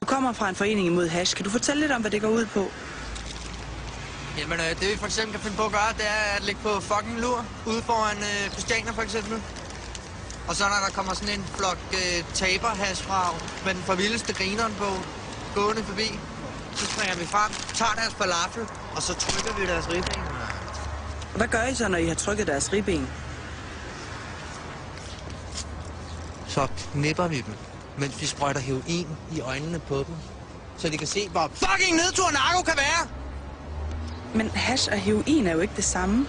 Du kommer fra en forening imod hash. Kan du fortælle lidt om, hvad det går ud på? Jamen, det vi for eksempel kan finde på at gøre, det er at ligge på fucking lur ude foran Christiania for eksempel. Og så når der kommer sådan en flok taberhash med den for vildeste grineren på gående forbi, så springer vi frem, tager deres falafel, og så trykker vi deres ribben. Hvad gør I så, når I har trykket deres ribben? Så knipper vi dem, mens vi sprøjter heroin i øjnene på dem, så de kan se, hvor fucking nedtur narko kan være! Men hash og heroin er jo ikke det samme.